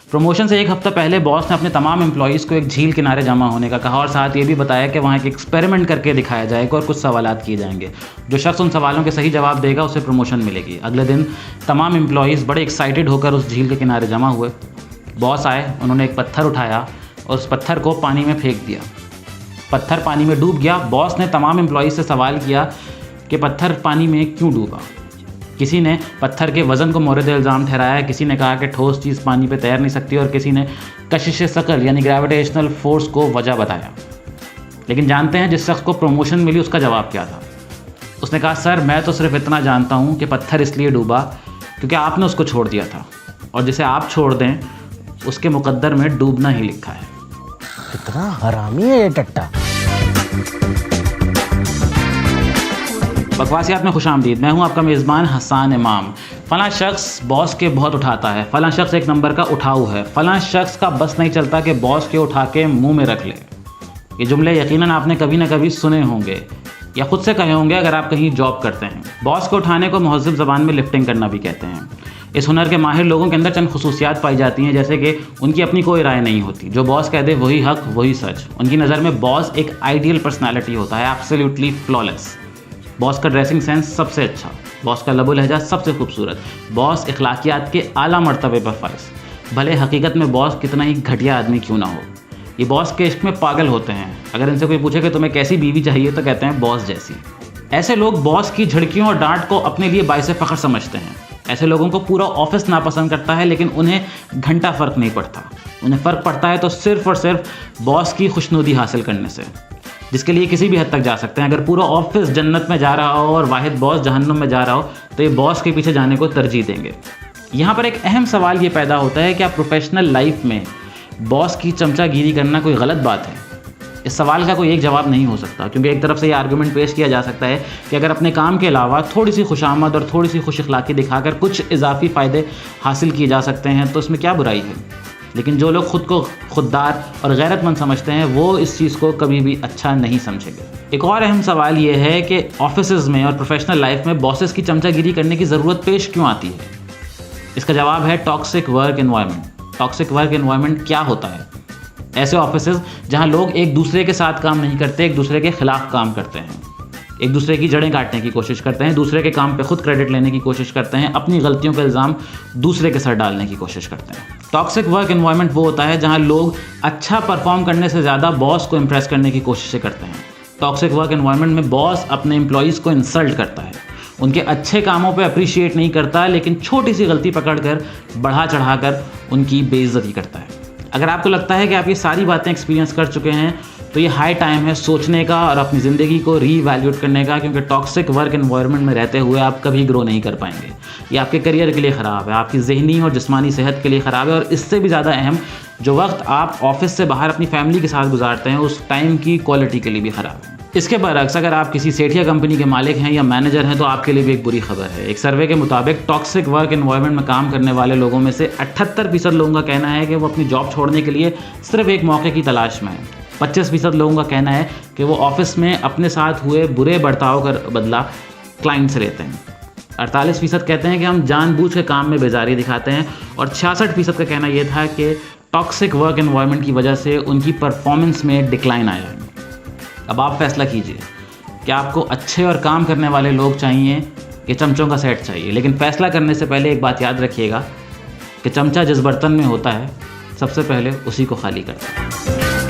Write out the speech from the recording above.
Promotion से एक हफ्ता पहले बॉस ने अपने तमाम एम्प्लॉइज़ को एक झील किनारे जमा होने का कहा और साथ ये भी बताया कि वहाँ एक एक्सपेरिमेंट करके दिखाया जाएगा और कुछ सवालात किए जाएंगे। जो शख्स उन सवालों के सही जवाब देगा उसे प्रमोशन मिलेगी। अगले दिन तमाम एम्प्लॉइज़ बड़े एक्साइटेड होकर उस झील के किनारे जमा हुए। बॉस आए, उन्होंने एक पत्थर उठाया और उस पत्थर को पानी में फेंक दिया। पत्थर पानी में डूब गया। बॉस ने तमाम एम्प्लॉइज़ से सवाल किया कि पत्थर पानी में क्यों डूबा। किसी ने पत्थर के वज़न को मोरद इल्ज़ाम ठहराया, किसी ने कहा कि ठोस चीज़ पानी पे तैर नहीं सकती और किसी ने कशिश शकल यानी ग्रेविटेशनल फोर्स को वजह बताया। लेकिन जानते हैं जिस शख्स को प्रमोशन मिली उसका जवाब क्या था? उसने कहा, सर मैं तो सिर्फ इतना जानता हूँ कि पत्थर इसलिए डूबा क्योंकि आपने उसको छोड़ दिया था और जिसे आप छोड़ दें उसके मुकद्दर में डूबना ही लिखा है। कितना हरामी है ये टट्टा। बकवासियात में खुशामदीद। मैं हूं आपका मेज़बान हसान इमाम। फ़लाँ शख्स बॉस के बहुत उठाता है, फ़लाँ शख्स एक नंबर का उठाऊ है, फ़लाँ शख्स का बस नहीं चलता कि बॉस के उठा के मुंह में रख ले। ये जुमले यकीनन आपने कभी ना कभी सुने होंगे या ख़ुद से कहे होंगे अगर आप कहीं जॉब करते हैं। बॉस को उठाने को महज़्ज़ब ज़बान में लिफ्टिंग करना भी कहते हैं। इस हुनर के माहिर लोगों के अंदर चंद खुसूसियात पाई जाती हैं, जैसे कि उनकी अपनी कोई राय नहीं होती, जो बॉस कह दे वही हक वही सच। उनकी नज़र में बॉस एक आइडियल पर्सनैलिटी होता है, एब्सोल्युटली फ्लॉलेस। बॉस का ड्रेसिंग सेंस सबसे अच्छा, बॉस का लबो लहजा सबसे खूबसूरत, बॉस इखलाकियात के आला मर्तबे पर फाइज, भले हकीकत में बॉस कितना ही घटिया आदमी क्यों ना हो। ये बॉस के इश्क में पागल होते हैं। अगर इनसे कोई पूछे कि तुम्हें कैसी बीवी चाहिए तो कहते हैं बॉस जैसी। ऐसे लोग बॉस की झड़कियों और डांट को अपने लिए बाइसे फ़ख्र समझते हैं। ऐसे लोगों को पूरा ऑफिस नापसंद करता है लेकिन उन्हें घंटा फ़र्क नहीं पड़ता। उन्हें फ़र्क पड़ता है तो सिर्फ़ और सिर्फ बॉस की खुशनुदी हासिल करने से, जिसके लिए किसी भी हद तक जा सकते हैं। अगर पूरा ऑफिस जन्नत में जा रहा हो और वाहिद बॉस जहन्नुम में जा रहा हो तो ये बॉस के पीछे जाने को तरजीह देंगे। यहाँ पर एक अहम सवाल ये पैदा होता है कि आप प्रोफेशनल लाइफ में बॉस की चमचागिरी करना कोई गलत बात है? इस सवाल का कोई एक जवाब नहीं हो सकता, क्योंकि एक तरफ से ये आर्गूमेंट पेश किया जा सकता है कि अगर अपने काम के अलावा थोड़ी सी खुशामद और थोड़ी सी खुश अखलाकी दिखाकर कुछ इजाफी फ़ायदे हासिल किए जा सकते हैं तो इसमें क्या बुराई है। लेकिन जो लोग खुद को खुददार और गैरतमंद समझते हैं वो इस चीज़ को कभी भी अच्छा नहीं समझेंगे। एक और अहम सवाल ये है कि ऑफिसेज़ में और प्रोफेशनल लाइफ में बॉसेस की चमचागिरी करने की ज़रूरत पेश क्यों आती है? इसका जवाब है toxic work environment. Toxic work environment क्या होता है? ऐसे ऑफिसेज़ जहाँ लोग एक दूसरे के साथ काम नहीं करते, एक दूसरे के खिलाफ काम करते हैं, एक दूसरे की जड़ें काटने की कोशिश करते हैं, दूसरे के काम पे खुद क्रेडिट लेने की कोशिश करते हैं, अपनी गलतियों का इल्ज़ाम दूसरे के सर डालने की कोशिश करते हैं। टॉक्सिक वर्क एनवायरनमेंट वो होता है जहां लोग अच्छा परफॉर्म करने से ज़्यादा बॉस को इम्प्रेस करने की कोशिशें करते हैं। टॉक्सिक वर्क एनवायरनमेंट में बॉस अपने एम्प्लॉइज़ को इंसल्ट करता है, उनके अच्छे कामों पे अप्रिशिएट नहीं करता, लेकिन छोटी सी गलती पकड़कर बढ़ा चढ़ाकर उनकी बेइज्जती करता है। अगर आपको लगता है कि आप ये सारी बातें एक्सपीरियंस कर चुके हैं तो ये हाई टाइम है सोचने का और अपनी ज़िंदगी को रीवैल्यूएट करने का, क्योंकि टॉक्सिक वर्क एनवायरनमेंट में रहते हुए आप कभी ग्रो नहीं कर पाएंगे। ये आपके करियर के लिए ख़राब है, आपकी ज़हनी और जिस्मानी सेहत के लिए ख़राब है, और इससे भी ज़्यादा अहम जो वक्त आप ऑफिस से बाहर अपनी फैमिली के साथ गुजारते हैं उस टाइम की क्वालिटी के लिए भी ख़राब है। इसके बरअक्स अगर आप किसी सेठिया कंपनी के मालिक हैं या मैनेजर हैं तो आपके लिए भी एक बुरी खबर है। एक सर्वे के मुताबिक टॉक्सिक वर्क एनवायरनमेंट में काम करने वाले लोगों में से 78% लोगों का कहना है कि वो अपनी जॉब छोड़ने के लिए सिर्फ एक मौके की तलाश में है। 25% लोगों का कहना है कि वो ऑफिस में अपने साथ हुए बुरे बर्ताव का बदला क्लाइंट से लेते हैं। 48% कहते हैं कि हम जानबूझ के काम में बेजारी दिखाते हैं, और 66% का कहना यह था कि टॉक्सिक वर्क एनवायरनमेंट की वजह से उनकी परफॉर्मेंस में डिक्लाइन आया है। अब आप फैसला कीजिए कि आपको अच्छे और काम करने वाले लोग चाहिए कि चमचों का सेट चाहिए। लेकिन फैसला करने से पहले एक बात याद रखिएगा कि चमचा जिस बर्तन में होता है सबसे पहले उसी को खाली करता है।